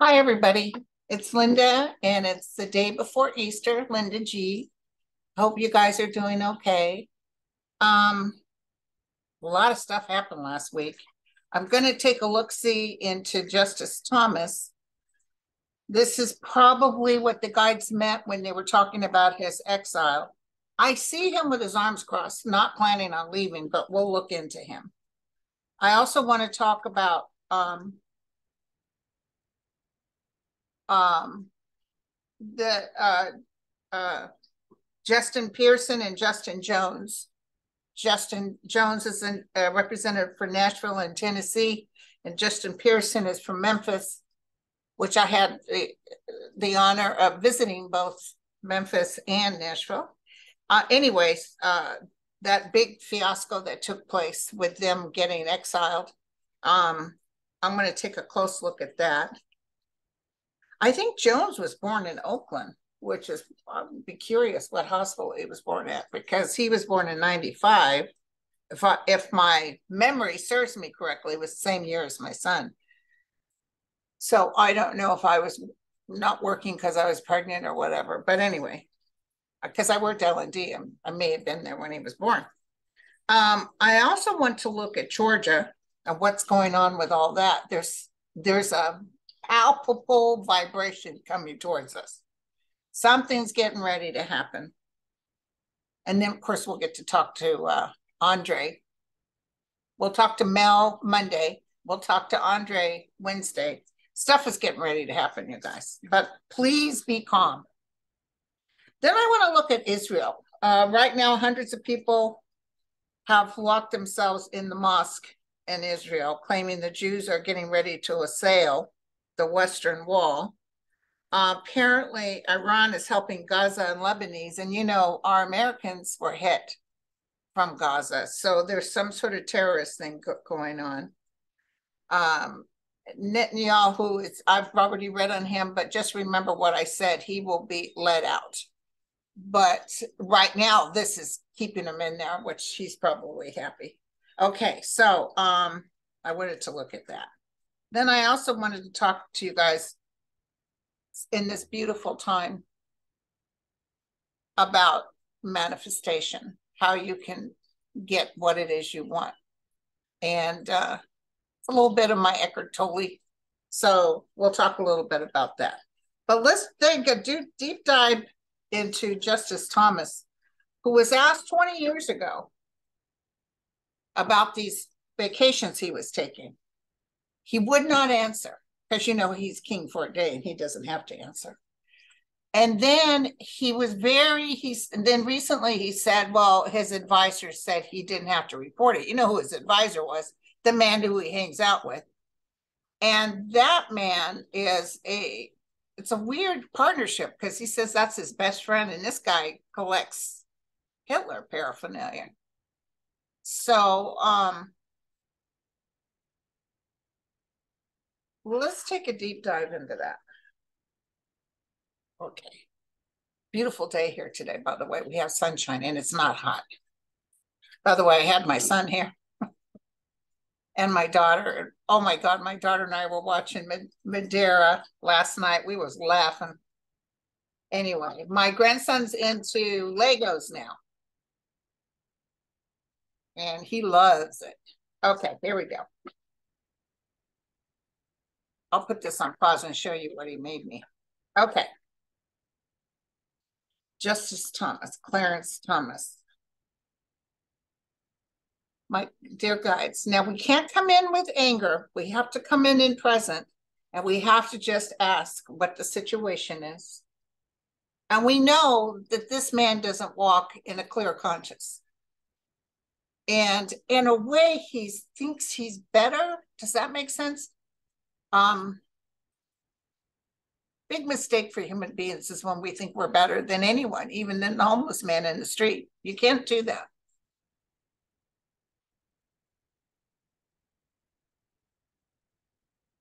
Hi, everybody. It's Linda, and it's the day before Easter. Linda G. Hope you guys are doing okay. Um, a lot of stuff happened last week. I'm going to take a look-see into Justice Thomas. This is probably what the guides meant when they were talking about his exile. I see him with his arms crossed, not planning on leaving, but we'll look into him. I also want to talk about the Justin Pearson and Justin Jones. Justin Jones is a representative for Nashville and Tennessee, and Justin Pearson is from Memphis, which I had the honor of visiting both Memphis and Nashville. That big fiasco that took place with them getting exiled, I'm going to take a close look at that. I think Jones was born in Oakland, which is, I'd be curious what hospital he was born at, because he was born in 95. If my memory serves me correctly, it was the same year as my son. So I don't know if I was not working because I was pregnant or whatever. But anyway, because I worked L&D, I may have been there when he was born. I also want to look at Georgia and what's going on with all that. There's a palpable vibration coming towards us. Something's getting ready to happen. And then, of course, we'll get to talk to Andre. We'll talk to Mel Monday. We'll talk to Andre Wednesday. Stuff is getting ready to happen, you guys. But please be calm. Then I want to look at Israel. Right now, hundreds of people have locked themselves in the mosque in Israel, claiming the Jews are getting ready to assail the Western Wall. Apparently, Iran is helping Gaza and Lebanese, and you know, our Americans were hit from Gaza, so there's some sort of terrorist thing going on. Netanyahu, I've already read on him, but just remember what I said, he will be let out. But right now, this is keeping him in there, which he's probably happy. Okay, so I wanted to look at that. Then I also wanted to talk to you guys in this beautiful time about manifestation, how you can get what it is you want. And a little bit of my Eckhart Tolle. So we'll talk a little bit about that. But let's take a deep dive into Justice Thomas, who was asked 20 years ago about these vacations he was taking. He would not answer, because you know he's king for a day and he doesn't have to answer. And then then recently he said, well, his advisor said he didn't have to report it. You know who his advisor was? The man who he hangs out with. And that man it's a weird partnership, because he says that's his best friend, and this guy collects Hitler paraphernalia. So let's take a deep dive into that. Okay. Beautiful day here today, by the way. We have sunshine and it's not hot. By the way, I had my son here and my daughter. Oh my God, my daughter and I were watching Madeira last night. We was laughing. Anyway, my grandson's into Legos now. And he loves it. Okay, here we go. I'll put this on pause and show you what he made me. Okay. Justice Thomas, Clarence Thomas. My dear guides, now we can't come in with anger. We have to come in present, and we have to just ask what the situation is. And we know that this man doesn't walk in a clear conscience. And in a way, he thinks he's better. Does that make sense? Big mistake for human beings is when we think we're better than anyone, even than the homeless man in the street. You can't do that.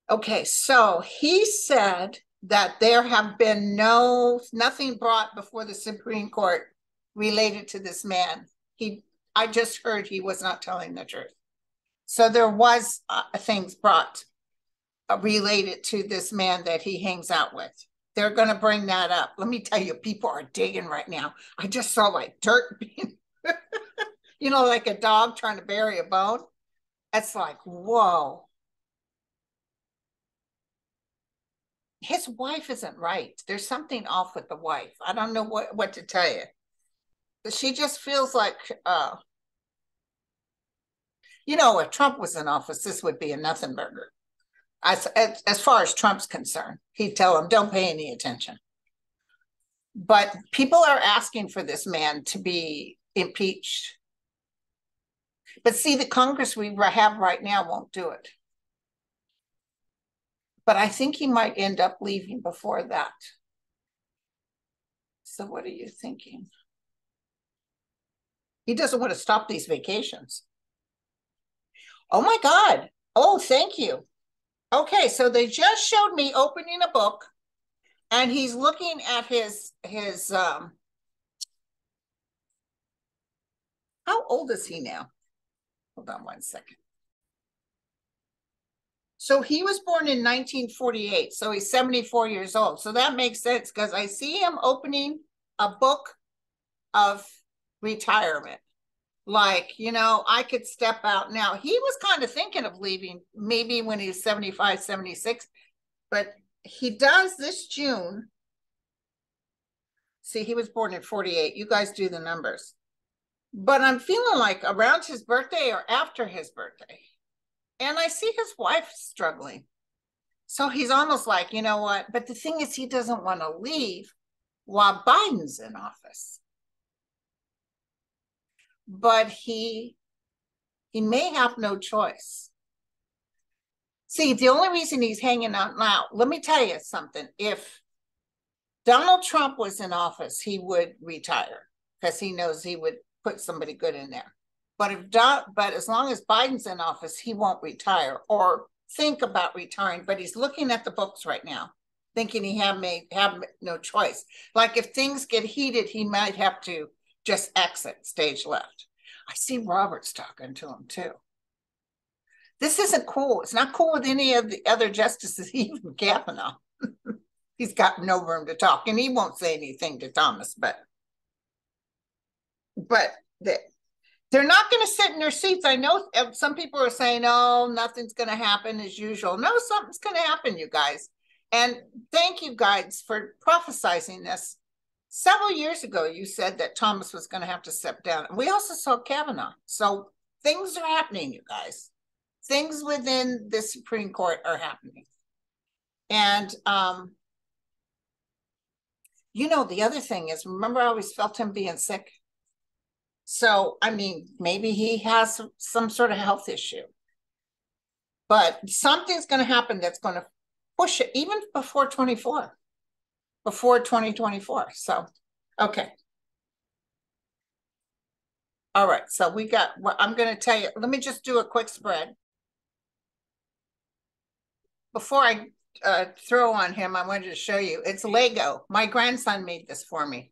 Okay, so he said that there have been nothing brought before the Supreme Court related to this man. I just heard he was not telling the truth. So there was things brought. related to this man that he hangs out with. They're going to bring that up. Let me tell you, people are digging right now. I just saw like dirt being, like a dog trying to bury a bone. It's like, whoa. His wife isn't right. There's something off with the wife. I don't know what to tell you. She just feels like, if Trump was in office, this would be a nothing burger. As far as Trump's concerned, he'd tell him, don't pay any attention. But people are asking for this man to be impeached. But see, the Congress we have right now won't do it. But I think he might end up leaving before that. So what are you thinking? He doesn't want to stop these vacations. Oh my God. Oh, thank you. Okay, so they just showed me opening a book, and he's looking at his how old is he now? Hold on one second. So he was born in 1948, so he's 74 years old. So that makes sense because I see him opening a book of retirement. Like, I could step out now. He was kind of thinking of leaving maybe when he was 75, 76, but he does this June. See, he was born in 48. You guys do the numbers. But I'm feeling like around his birthday or after his birthday. And I see his wife struggling. So he's almost like, you know what? But the thing is, he doesn't want to leave while Biden's in office. But he may have no choice. See, the only reason he's hanging out now, let me tell you something. If Donald Trump was in office, he would retire because he knows he would put somebody good in there. But as long as Biden's in office, he won't retire or think about retiring. But he's looking at the books right now, thinking he have no choice. Like if things get heated, he might have to just exit stage left. I see Roberts talking to him too. This isn't cool. It's not cool with any of the other justices, even Kavanaugh. He's got no room to talk, and he won't say anything to Thomas, but they're not going to sit in their seats. I know some people are saying, oh, nothing's going to happen as usual. No, something's going to happen, you guys. And thank you guys for prophesizing this. Several years ago, you said that Thomas was going to have to step down. We also saw Kavanaugh. So things are happening, you guys. Things within the Supreme Court are happening. And, the other thing is, remember, I always felt him being sick. So, I mean, maybe he has some sort of health issue. But something's going to happen that's going to push it even before 2024. So, okay. All right. So we got what I'm going to tell you. Let me just do a quick spread. Before I throw on him, I wanted to show you. It's Lego. My grandson made this for me.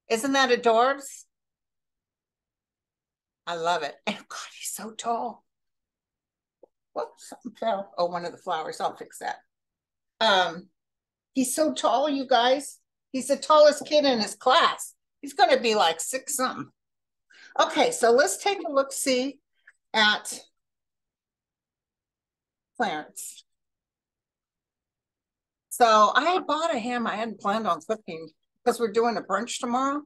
Isn't that adorbs? I love it. And God, he's so tall. Whoops, something fell. Oh, one of the flowers. I'll fix that. He's so tall, you guys. He's the tallest kid in his class. He's going to be like 6 something. Okay, so let's take a look-see at Clarence. So I had bought a ham. I hadn't planned on cooking because we're doing a brunch tomorrow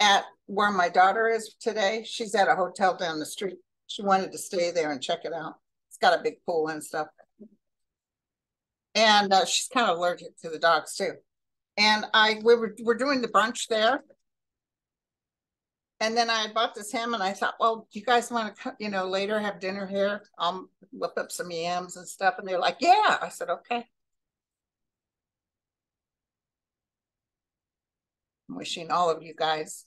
at where my daughter is today. She's at a hotel down the street. She wanted to stay there and check it out. It's got a big pool and stuff. And she's kind of allergic to the dogs too. And we're doing the brunch there. And then I bought this ham and I thought, well, do you guys want to, later have dinner here? I'll whip up some yams and stuff. And they're like, yeah. I said, okay. I'm wishing all of you guys,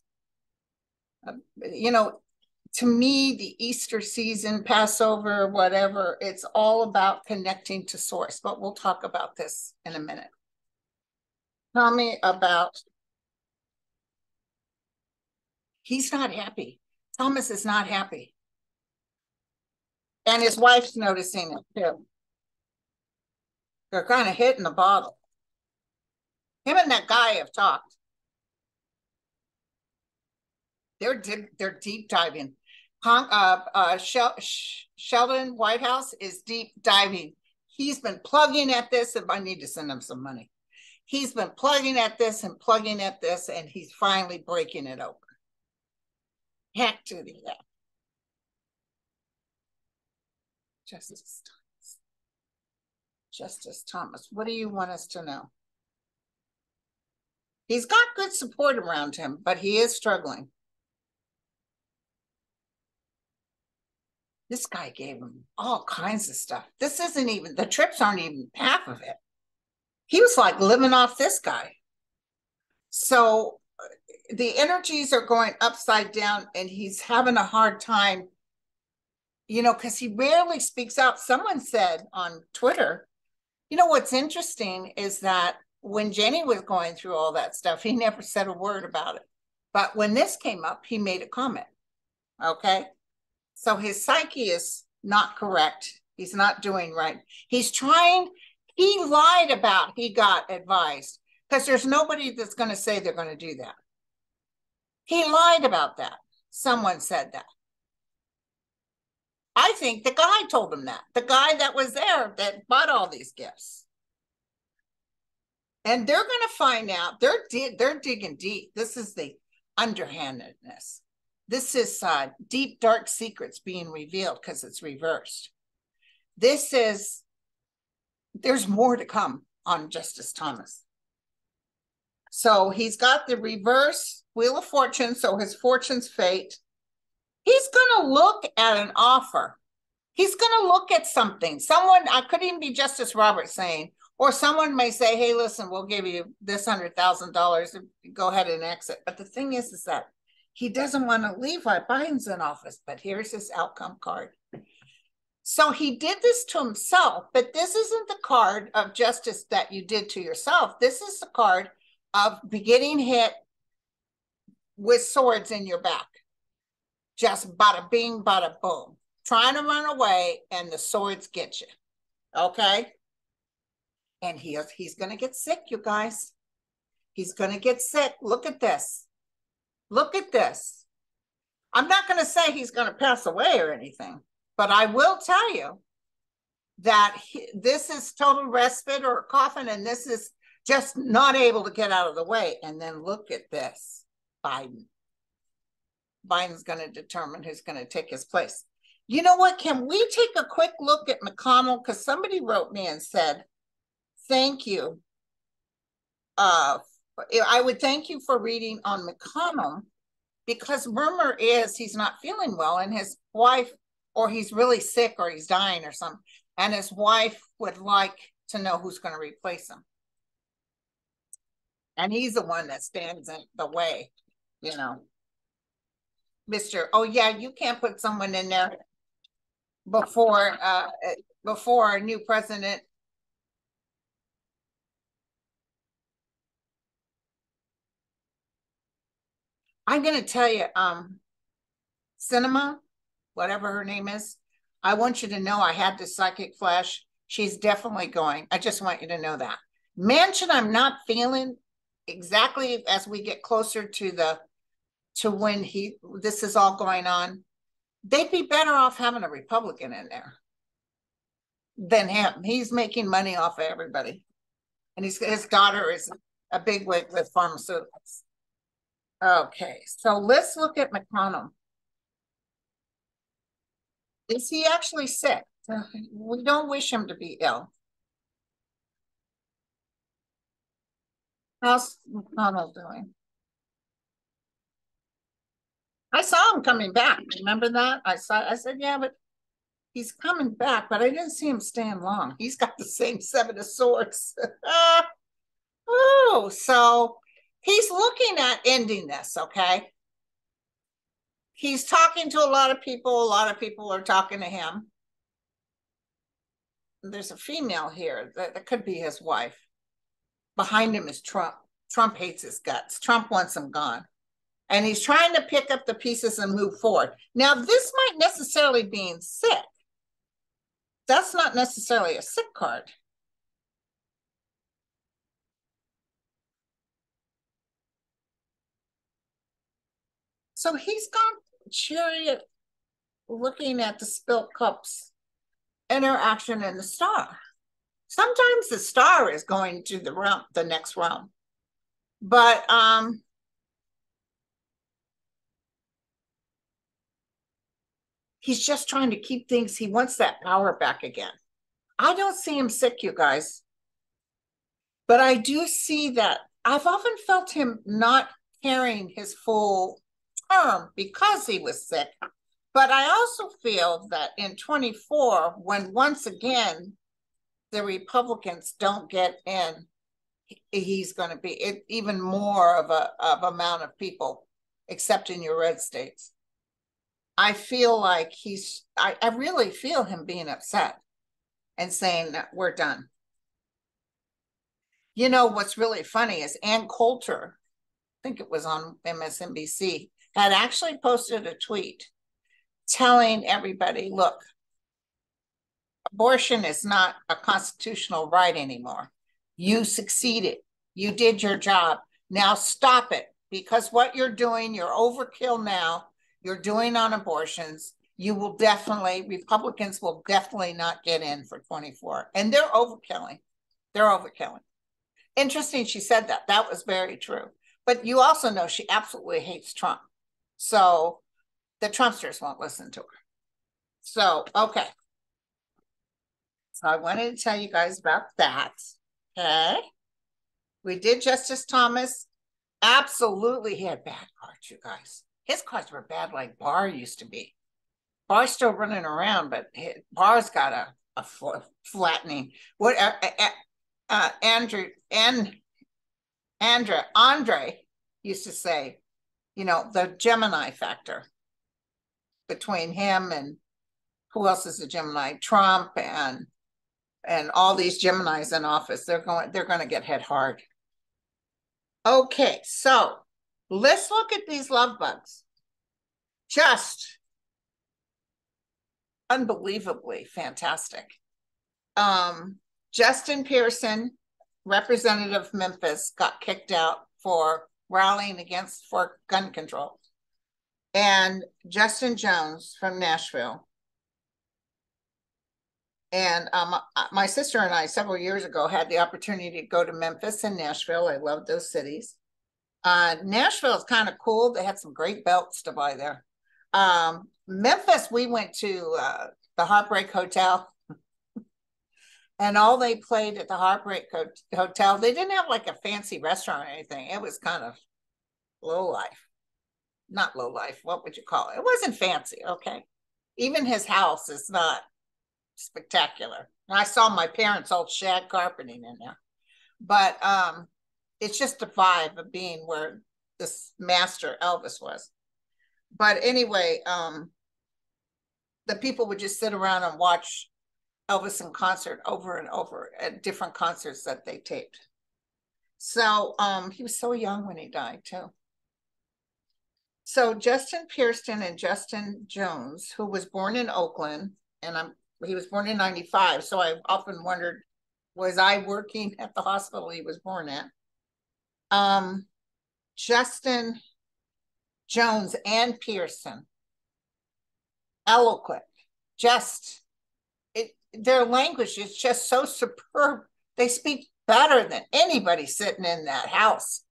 to me, the Easter season, Passover, whatever, it's all about connecting to source. But we'll talk about this in a minute. Tell me about, he's not happy. Thomas is not happy. And his wife's noticing it too. They're kind of hitting the bottle. Him and that guy have talked. They're deep diving. Sheldon Whitehouse is deep diving. He's been plugging at this, and I need to send him some money. He's been plugging at this and plugging at this, and he's finally breaking it open. Heck to the yeah. Justice Thomas. Justice Thomas, what do you want us to know? He's got good support around him, but he is struggling. This guy gave him all kinds of stuff. This isn't even, the trips aren't even half of it. He was like living off this guy. So the energies are going upside down, and he's having a hard time, you know, because he rarely speaks out. Someone said on Twitter, you know, what's interesting is that when Jenny was going through all that stuff, he never said a word about it. But when this came up, he made a comment. Okay. So his psyche is not correct. He's not doing right. He's trying, he lied about he got advised, because there's nobody that's going to say they're going to do that. He lied about that. Someone said that. I think the guy told him that. The guy that was there that bought all these gifts. And they're going to find out. They're digging deep. This is the underhandedness. This is deep, dark secrets being revealed because it's reversed. This is, there's more to come on Justice Thomas. So he's got the reverse Wheel of Fortune, so his fortune's fate. He's going to look at an offer. He's going to look at something. Someone, I could even be Justice Roberts saying, or someone may say, hey, listen, we'll give you this $100,000 if you go ahead and exit. But the thing is that he doesn't want to leave while Biden's in office, but here's his outcome card. So he did this to himself, but this isn't the card of justice that you did to yourself. This is the card of getting hit with swords in your back. Just bada bing, bada boom. Trying to run away, and the swords get you. Okay? And he's going to get sick, you guys. He's going to get sick. Look at this. Look at this. I'm not going to say he's going to pass away or anything, but I will tell you that this is total respite or a coffin, and this is just not able to get out of the way. And then look at this, Biden. Biden's going to determine who's going to take his place. You know what? Can we take a quick look at McConnell? Because somebody wrote me and said, thank you. I would thank you for reading on McConnell, because rumor is he's not feeling well, and his wife, or he's really sick, or he's dying or something, and his wife would like to know who's going to replace him. And he's the one that stands in the way, you know. Oh yeah, you can't put someone in there before a new president. I'm going to tell you, Cinema, whatever her name is, I want you to know I had this psychic flash. She's definitely going. I just want you to know that. Manchin, I'm not feeling exactly as we get closer to when this is all going on. They'd be better off having a Republican in there than him. He's making money off of everybody. And his daughter is a bigwig with pharmaceuticals. Okay, so let's look at McConnell. Is he actually sick? We don't wish him to be ill. How's McConnell doing? I saw him coming back. Remember that? I said, yeah, but he's coming back, but I didn't see him staying long. He's got the same 7 of swords. Oh, so he's looking at ending this, okay? He's talking to a lot of people. A lot of people are talking to him. There's a female here that could be his wife. Behind him is Trump. Trump hates his guts. Trump wants him gone. And he's trying to pick up the pieces and move forward. Now, this might necessarily be sick. That's not necessarily a sick card. So he's gone chariot looking at the spilt cups interaction in the star. Sometimes the star is going to the realm, the next realm. But he's just trying to keep things, he wants that power back again. I don't see him sick, you guys. But I do see that I've often felt him not carrying his full term because he was sick. But I also feel that in 24, when once again the Republicans don't get in, he's going to be even more of a amount of people, except in your red states. I feel like I really feel him being upset and saying that we're done. You know, what's really funny is Ann Coulter, I think it was on MSNBC, had actually posted a tweet telling everybody, look, abortion is not a constitutional right anymore. You succeeded. You did your job. Now stop it, because what you're doing, you're overkill now. You're doing on abortions. You will definitely, Republicans will definitely not get in for 24. And they're overkilling. They're overkilling. Interesting she said that. That was very true. But you also know she absolutely hates Trump. So the Trumpsters won't listen to her. So, okay. So I wanted to tell you guys about that. Okay. We did Justice Thomas. Absolutely, he had bad cards, you guys. His cards were bad like Barr used to be. Barr's still running around, but Barr's got a flattening. What Andre used to say, you know, the Gemini factor between him and who else is a Gemini? Trump and all these Geminis in office. They're going to get hit hard. Okay, so let's look at these love bugs. Just unbelievably fantastic. Justin Pearson, representative of Memphis, got kicked out for rallying for gun control. And Justin Jones from Nashville. And my sister and I, several years ago, had the opportunity to go to Memphis and Nashville. I love those cities. Nashville is kind of cool. They had some great belts to buy there. Memphis, we went to the Heartbreak Hotel. And all they played at the Heartbreak Hotel, they didn't have like a fancy restaurant or anything. It was kind of low life. Not low life. What would you call it? It wasn't fancy, okay? Even his house is not spectacular. And I saw my parents' old shag carpeting in there. But it's just the vibe of being where this master Elvis was. But anyway, the people would just sit around and watch Elvis in concert over and over at different concerts that they taped. So he was so young when he died too. So Justin Pearson and Justin Jones, who was born in Oakland, and he was born in 95. So I've often wondered, was I working at the hospital he was born at? Justin Jones and Pearson, eloquent, their language is just so superb. They speak better than anybody sitting in that house.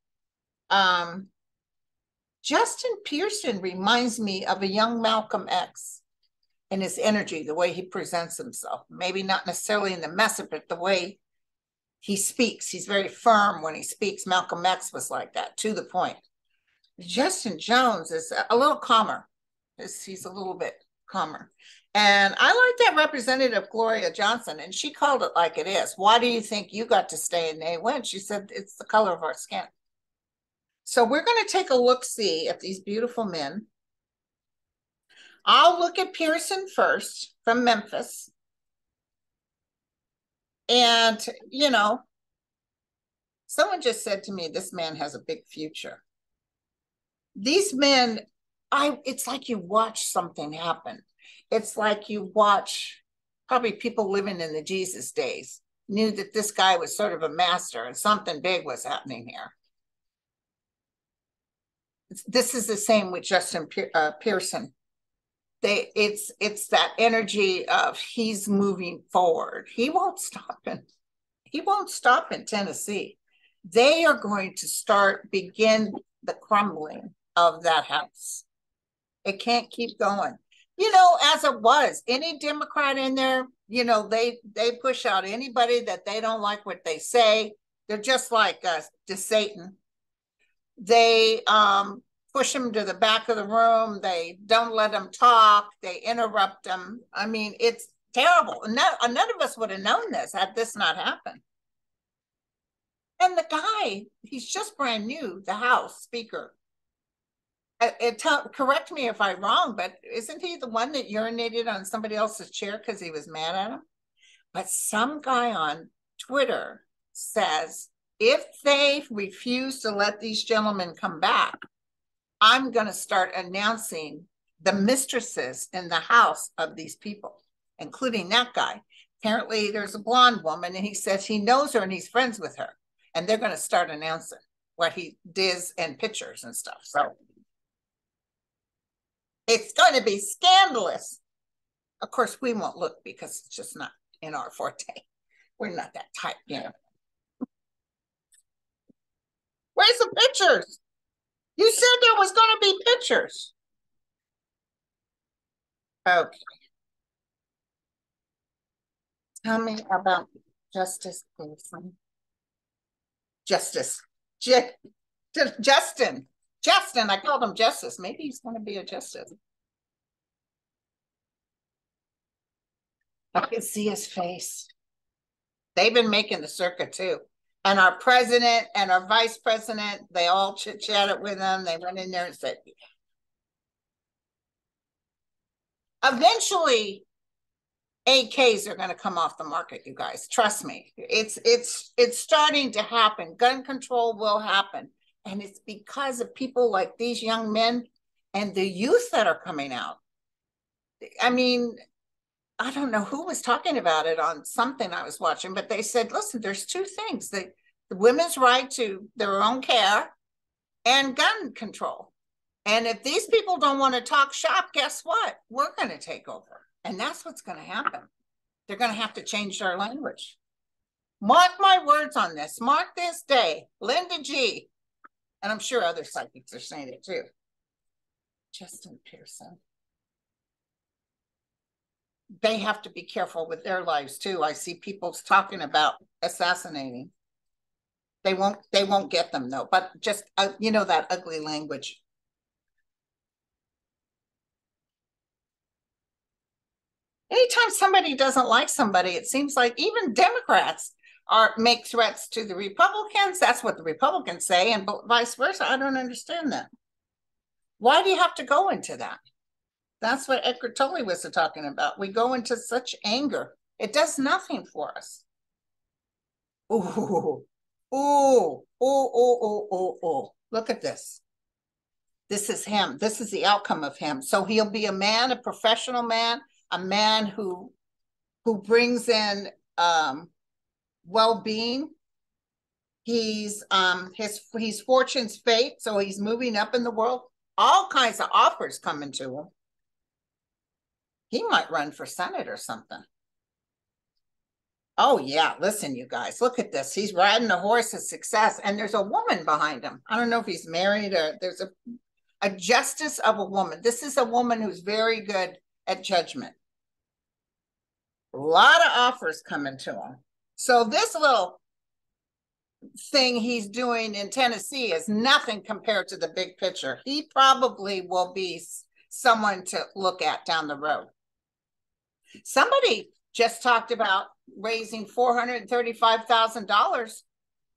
Justin Pearson reminds me of a young Malcolm X in his energy, the way he presents himself. Maybe not necessarily in the message, but the way he speaks. He's very firm when he speaks. Malcolm X was like that, to the point. Justin Jones is a little calmer. He's a little bit calmer. And I like that Representative Gloria Johnson, and she called it like it is. Why do you think you got to stay and they went? She said, it's the color of our skin. So we're going to take a look-see at these beautiful men. I'll look at Pearson first from Memphis. And, you know, someone just said to me, this man has a big future. These men, it's like you watch something happen. It's like you watch probably people living in the Jesus days knew that this guy was sort of a master and something big was happening here. This is the same with Justin Pearson. It's that energy of he's moving forward. He won't stop in Tennessee. They are going to begin the crumbling of that house. It can't keep going. As it was, any Democrat in there, they push out anybody that they don't like what they say. They're just like to Satan. They push them to the back of the room. They don't let them talk. They interrupt them. I mean, it's terrible. None of us would have known this had this not happened. And the guy, he's just brand new, the House Speaker. Correct me if I'm wrong, but isn't he the one that urinated on somebody else's chair because he was mad at him? But some guy on Twitter says, if they refuse to let these gentlemen come back, I'm going to start announcing the mistresses in the house of these people, including that guy. Apparently, there's a blonde woman, and he says he knows her and he's friends with her. And they're going to start announcing what he does and pictures and stuff. So it's going to be scandalous. Of course, we won't look because it's just not in our forte. We're not that type, Where's the pictures? You said there was going to be pictures. Okay. Tell me about Justice Pearson. Justin. I called him Justice. Maybe he's going to be a justice. I can see his face. They've been making the circuit too. And our president and our vice president, they all chit-chatted with him. They went in there and said, eventually, AKs are going to come off the market, you guys. Trust me. It's starting to happen. Gun control will happen. And it's because of people like these young men and the youth that are coming out. I mean, I don't know who was talking about it on something I was watching, but they said, listen, there's two things: the women's right to their own care and gun control. And if these people don't want to talk shop, guess what? We're going to take over. And that's what's going to happen. They're going to have to change their language. Mark my words on this. Mark this day. Linda G. And I'm sure other psychics are saying it too. Justin Pearson. They have to be careful with their lives too. I see people talking about assassinating. They won't get them though, but just, that ugly language. Anytime somebody doesn't like somebody, it seems like even Democrats make threats to the Republicans. That's what the Republicans say, and vice versa. I don't understand that. Why do you have to go into that? That's what Eckhart Tolle was talking about. We go into such anger. It does nothing for us. Ooh. Look at this. This is him. This is the outcome of him. So he'll be a man, a professional man, a man who brings in well-being. He's fortune's fate, so he's moving up in the world. All kinds of offers coming to him. He might run for Senate or something. Oh yeah, listen, you guys, look at this. He's riding a horse of success, and there's a woman behind him. I don't know if he's married or there's a justice of a woman. This is a woman who's very good at judgment. A lot of offers coming to him. So this little thing he's doing in Tennessee is nothing compared to the big picture. He probably will be someone to look at down the road. Somebody just talked about raising $435,000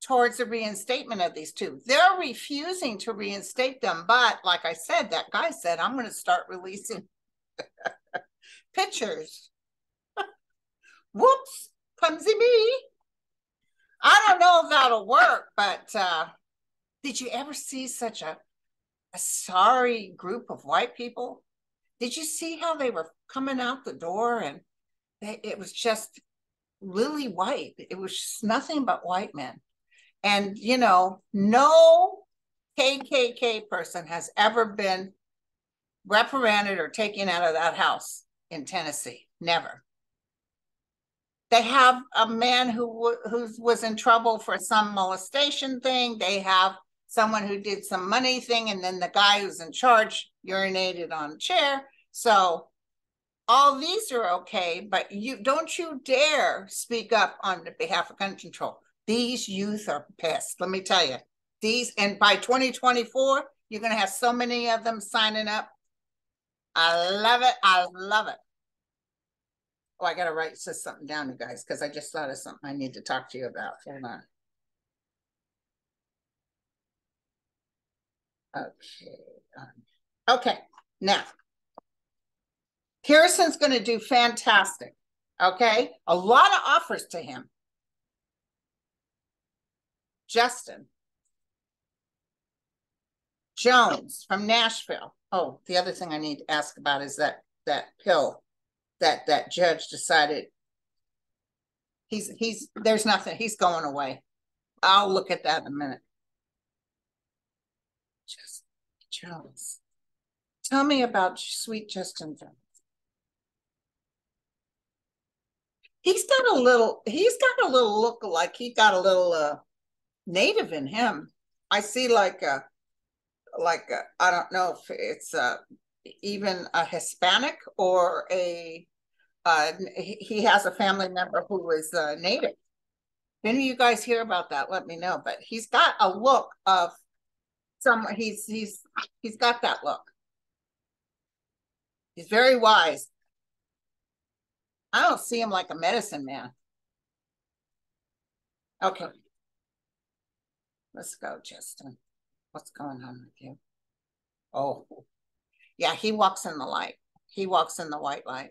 towards the reinstatement of these two. They're refusing to reinstate them, but like I said, that guy said, I'm going to start releasing pictures. Whoops, clumsy me. I don't know if that'll work, but did you ever see such a sorry group of white people? Did you see how they were coming out the door and it was just lily white? It was nothing but white men. And, no KKK person has ever been reprimanded or taken out of that house in Tennessee. Never. They have a man who was in trouble for some molestation thing. They have someone who did some money thing, and then the guy who's in charge urinated on a chair. So all these are okay, but you don't you dare speak up on behalf of gun control. These youth are pissed. Let me tell you. These, and by 2024, you're going to have so many of them signing up. I love it. I love it. Oh, I got to write something down, you guys, because I just thought of something I need to talk to you about. Hold on. Okay. Okay. Now, Harrison's going to do fantastic. Okay. A lot of offers to him. Justin Jones from Nashville. Oh, the other thing I need to ask about is that pill that judge decided there's nothing, he's going away. I'll look at that in a minute. Justin Jones. Tell me about sweet Justin Jones. He's got a little look like he got a little native in him. I see like a I don't know if it's even a Hispanic or a he has a family member who was native. If any of you guys hear about that, let me know. But he's got a look of someone. He's got that look. He's very wise. I don't see him like a medicine man. Okay. Let's go, Justin. What's going on with you? Oh, yeah, he walks in the light. He walks in the white light.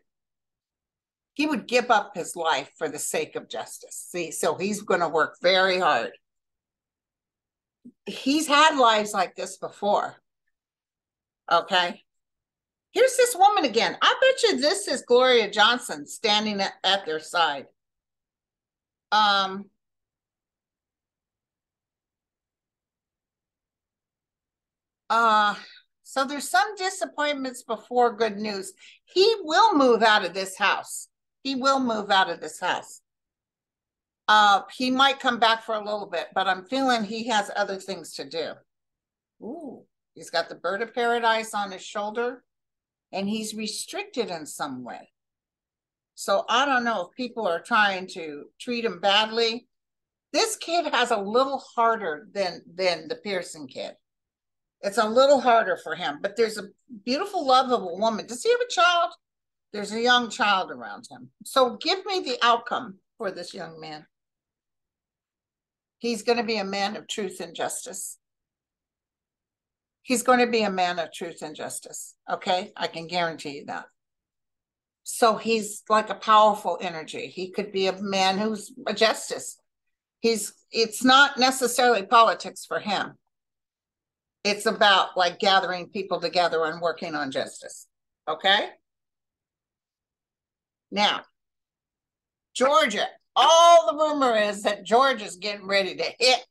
He would give up his life for the sake of justice. See, so he's going to work very hard. He's had lives like this before. Okay. Here's this woman again. I bet you this is Gloria Johnson standing at their side. So there's some disappointments before good news. He will move out of this house. He will move out of this house. He might come back for a little bit, but I'm feeling he has other things to do. Ooh, he's got the bird of paradise on his shoulder, and he's restricted in some way. So I don't know if people are trying to treat him badly. This kid has a little harder than the Pearson kid. It's a little harder for him, but there's a beautiful, lovable woman. Does he have a child? There's a young child around him. So give me the outcome for this young man. He's going to be a man of truth and justice. He's going to be a man of truth and justice. Okay? I can guarantee you that. So he's like a powerful energy. He could be a man who's a justice. It's not necessarily politics for him. It's about like gathering people together and working on justice. Okay? Now, Georgia. All the rumor is that Georgia's getting ready to hit.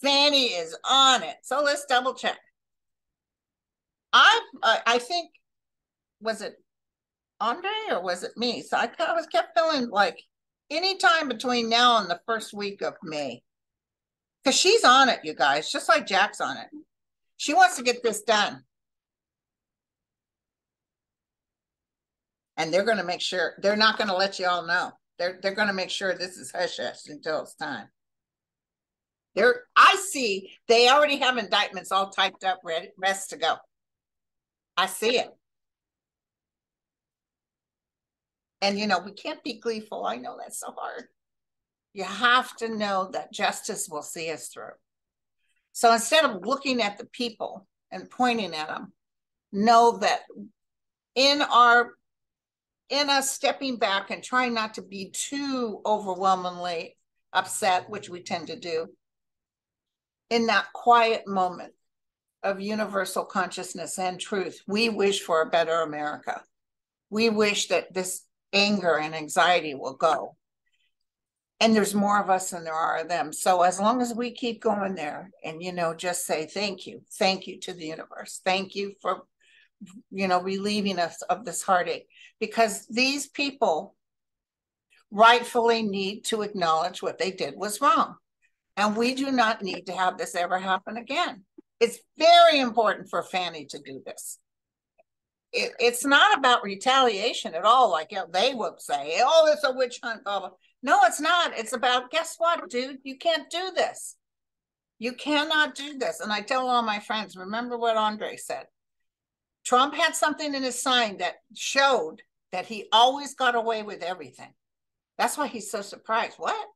Fannie is on it. So let's double check. I think, was it Andre or was it me? So I kept feeling like anytime between now and the first week of May. Because she's on it, you guys, just like Jack's on it. She wants to get this done. And they're going to make sure, they're not going to let you all know. They're going to make sure this is hush-hush until it's time. I see they already have indictments all typed up, rest to go. I see it. And, you know, we can't be gleeful. I know that's so hard. You have to know that justice will see us through. So instead of looking at the people and pointing at them, know that in us stepping back and trying not to be too overwhelmingly upset, which we tend to do, in that quiet moment of universal consciousness and truth, we wish for a better America. We wish that this anger and anxiety will go. And there's more of us than there are of them. So as long as we keep going there and, just say thank you to the universe. Thank you for, relieving us of this heartache, because these people rightfully need to acknowledge what they did was wrong. And we do not need to have this ever happen again. It's very important for Fanny to do this. It's not about retaliation at all, like they would say, oh, it's a witch hunt, blah, blah. No, it's not. It's about, guess what, dude? You can't do this. You cannot do this. And I tell all my friends, remember what Andre said. Trump had something in his sign that showed that he always got away with everything. That's why he's so surprised. What?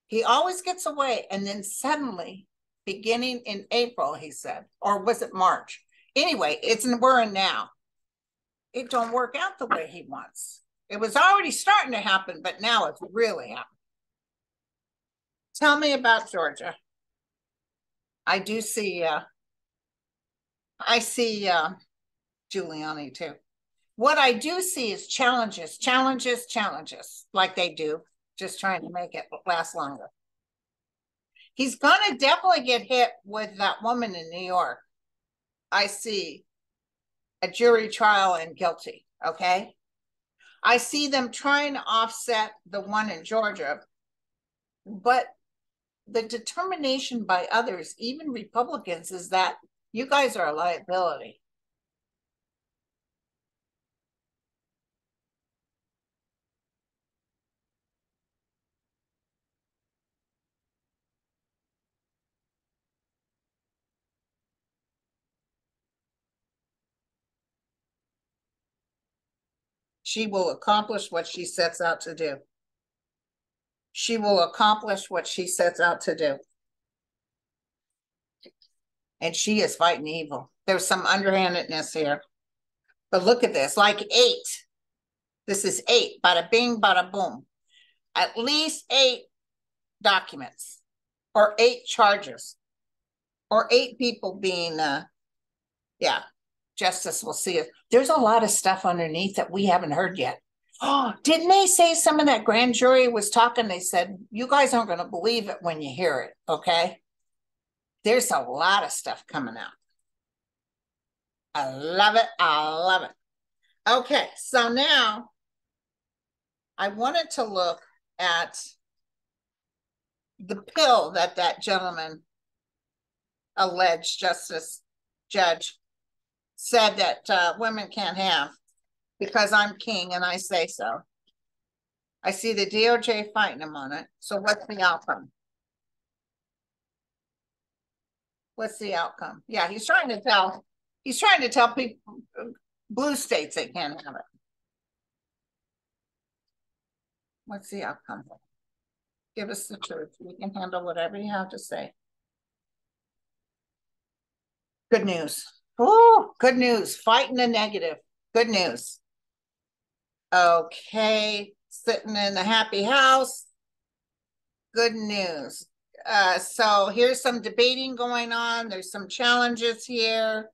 He always gets away. And then suddenly, beginning in April, he said, or was it March? Anyway, we're in now. It don't work out the way he wants. It was already starting to happen, but now it's really happening. Tell me about Georgia. I do see, I see Giuliani too. What I do see is challenges, like they do, just trying to make it last longer. He's going to definitely get hit with that woman in New York. I see a jury trial and guilty, okay? I see them trying to offset the one in Georgia, but the determination by others, even Republicans, is that you guys are a liability. She will accomplish what she sets out to do. She will accomplish what she sets out to do. And she is fighting evil. There's some underhandedness here. But look at this, like 8. This is 8, bada bing, bada boom. At least 8 documents, or 8 charges, or 8 people being, justice will see it. There's a lot of stuff underneath that we haven't heard yet. Oh, didn't they say some of that grand jury was talking? They said, you guys aren't going to believe it when you hear it, okay? There's a lot of stuff coming out. I love it. I love it. Okay, so now I wanted to look at the pill that gentleman, alleged justice judge, said that women can't have because I'm king and I say so. I see the DOJ fighting him on it. So what's the outcome? What's the outcome? Yeah, he's trying to tell people, blue states, they can't have it. What's the outcome? Give us the truth. We can handle whatever you have to say. Good news. Oh, good news. Fighting the negative. Good news. Okay, sitting in the happy house. Good news. So here's some debating going on. There's some challenges here.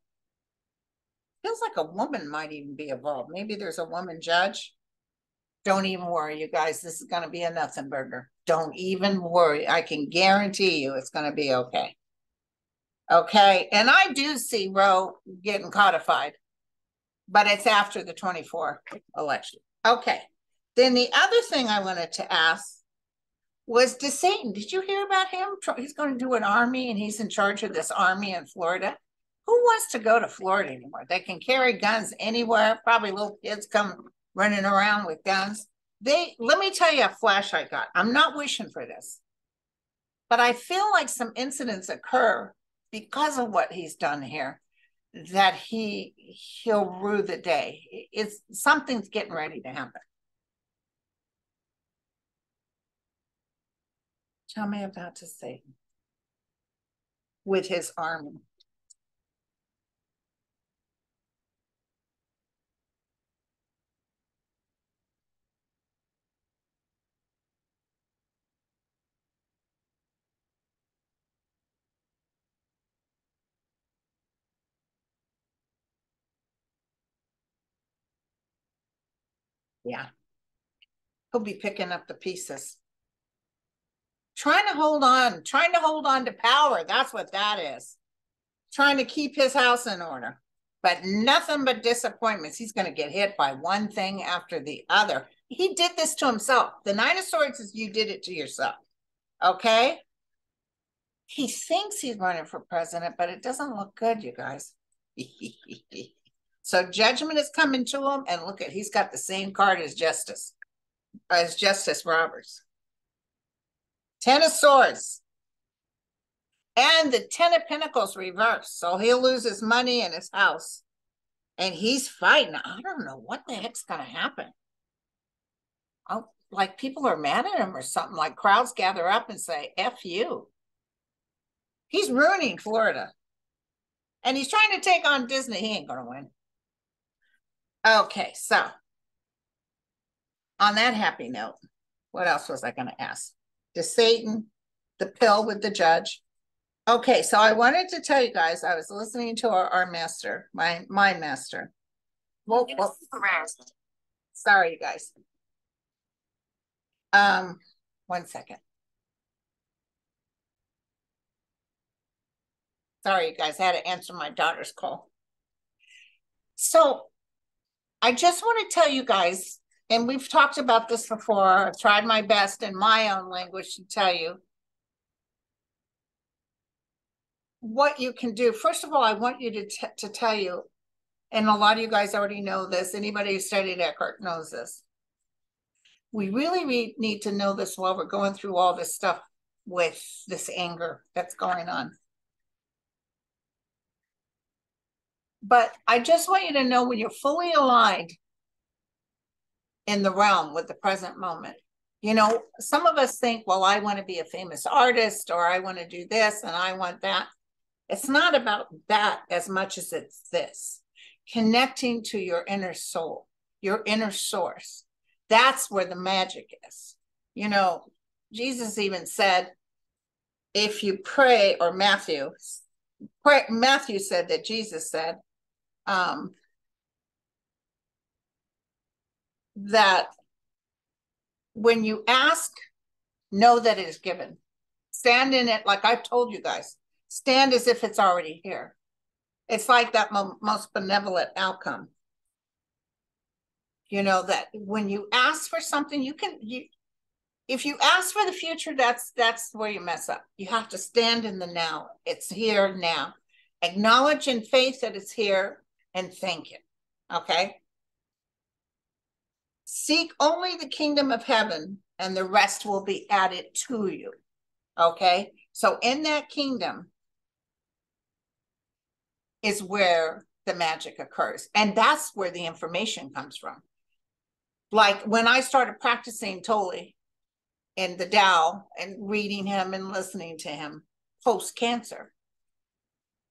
Feels like a woman might even be involved. Maybe there's a woman judge. Don't even worry, you guys. This is going to be a nothing burger. Don't even worry. I can guarantee you it's going to be okay. Okay. And I do see Roe getting codified, but it's after the 24th election. Okay. Then the other thing I wanted to ask was DeSatan. Did you hear about him? He's going to do an army and he's in charge of this army in Florida. Who wants to go to Florida anymore? They can carry guns anywhere. Probably little kids come running around with guns. Let me tell you a flash I got. I'm not wishing for this, but I feel like some incidents occur because of what he's done here, that he'll rue the day. Something's getting ready to happen. Tell me about DeSatan with his army. Yeah. He'll be picking up the pieces. trying to hold on to power. That's what that is. Trying to keep his house in order, but nothing but disappointments. He's going to get hit by one thing after the other. He did this to himself. The Nine of Swords is you did it to yourself. Okay? He thinks he's running for president, but it doesn't look good, you guys. So judgment is coming to him, and look at, he's got the same card as Justice Roberts. 10 of Swords. And the 10 of Pentacles reversed. So he'll lose his money and his house. And he's fighting. I don't know what the heck's going to happen. Oh, like people are mad at him or something. Like crowds gather up and say, F you. He's ruining Florida. And he's trying to take on Disney. He ain't going to win. Okay, so on that happy note, what else was I going to ask? Does Satan, the pill with the judge? Okay, so I wanted to tell you guys, I was listening to our master, my master. Well, sorry, you guys. 1 second. Sorry, you guys, I had to answer my daughter's call. So I just want to tell you guys, and we've talked about this before, I've tried my best in my own language to tell you what you can do. First of all, I want you to tell you, and a lot of you guys already know this, anybody who studied Eckhart knows this. We really need to know this while we're going through all this stuff with this anger that's going on. But I just want you to know when you're fully aligned in the realm with the present moment, you know, some of us think, well, I want to be a famous artist, or I want to do this and I want that. It's not about that as much as it's this. Connecting to your inner soul, your inner source. That's where the magic is. You know, Jesus even said, if you pray, or Matthew said that Jesus said, that when you ask, know that it is given. Stand in it, like I've told you guys. Stand as if it's already here. It's like that most benevolent outcome. You know, that when you ask for something, if you ask for the future, that's where you mess up. You have to stand in the now. It's here now. Acknowledge in faith that it's here and thank it. Okay? Seek only the kingdom of heaven, and the rest will be added to you. Okay? So in that kingdom is where the magic occurs. And that's where the information comes from. Like when I started practicing Tolle in the Tao and reading him and listening to him post-cancer,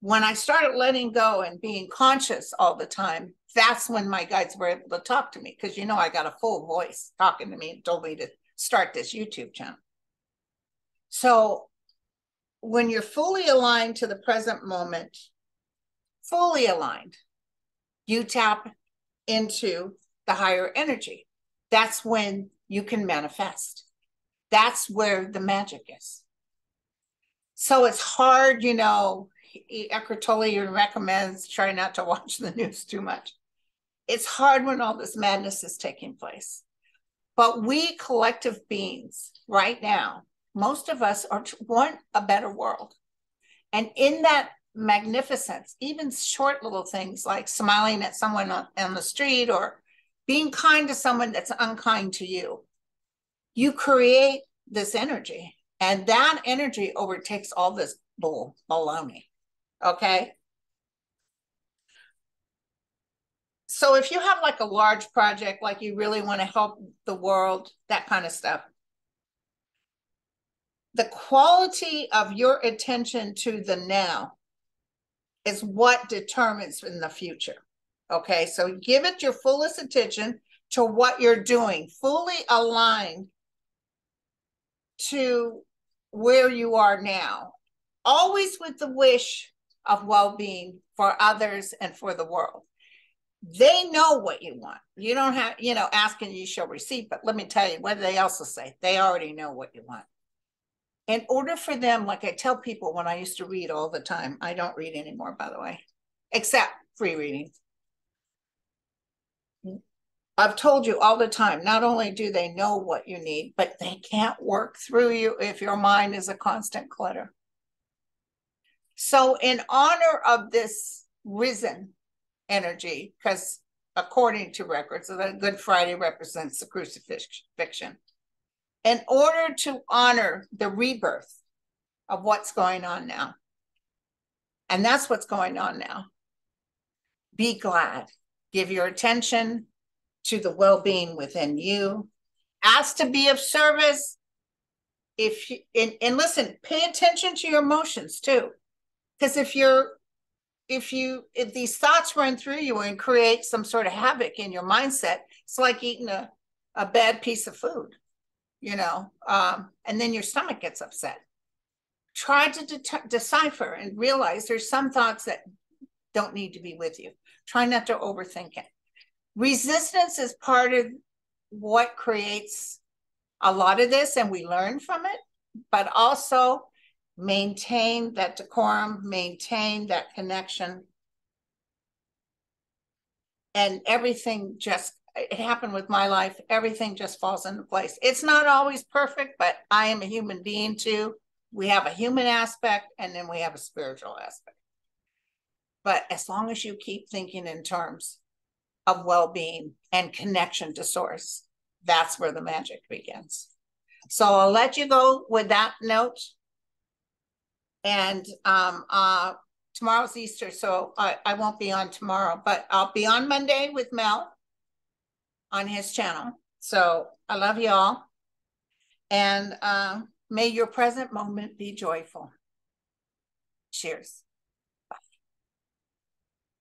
when I started letting go and being conscious all the time, that's when my guides were able to talk to me, because, you know, I got a full voice talking to me and told me to start this YouTube channel. So when you're fully aligned to the present moment, fully aligned, you tap into the higher energy. That's when you can manifest. That's where the magic is. So it's hard, you know, Eckhart Tolle recommends try not to watch the news too much. It's hard when all this madness is taking place. But we collective beings right now, most of us want a better world. And in that magnificence, even short little things like smiling at someone on the street or being kind to someone that's unkind to you, you create this energy. And that energy overtakes all this baloney. Okay? So if you have like a large project, like you really want to help the world, that kind of stuff, the quality of your attention to the now is what determines in the future. Okay, so give it your fullest attention to what you're doing, fully aligned to where you are now, always with the wish of well-being for others and for the world. They know what you want. You don't have, you know, ask and you shall receive, but let me tell you, what do they also say? They already know what you want. in order for them, like I tell people when I used to read all the time, I don't read anymore, by the way, except free reading. I've told you all the time, not only do they know what you need, but they can't work through you if your mind is a constant clutter. So in honor of this risen energy, because according to records, the Good Friday represents the crucifixion. In order to honor the rebirth of what's going on now, and that's what's going on now, be glad. Give your attention to the well-being within you. Ask to be of service. If you, and listen, pay attention to your emotions too. Because if these thoughts run through you and create some sort of havoc in your mindset, it's like eating a bad piece of food, you know, and then your stomach gets upset. Try to decipher and realize there's some thoughts that don't need to be with you. Try not to overthink it. Resistance is part of what creates a lot of this, and we learn from it, but also maintain that decorum, maintain that connection. And everything just, it happened with my life, everything just falls into place. It's not always perfect, but I am a human being too. We have a human aspect and then we have a spiritual aspect. But as long as you keep thinking in terms of well-being and connection to source, that's where the magic begins. So I'll let you go with that note. And tomorrow's Easter, so I won't be on tomorrow, but I'll be on Monday with Mel on his channel. So I love you all. And may your present moment be joyful. Cheers.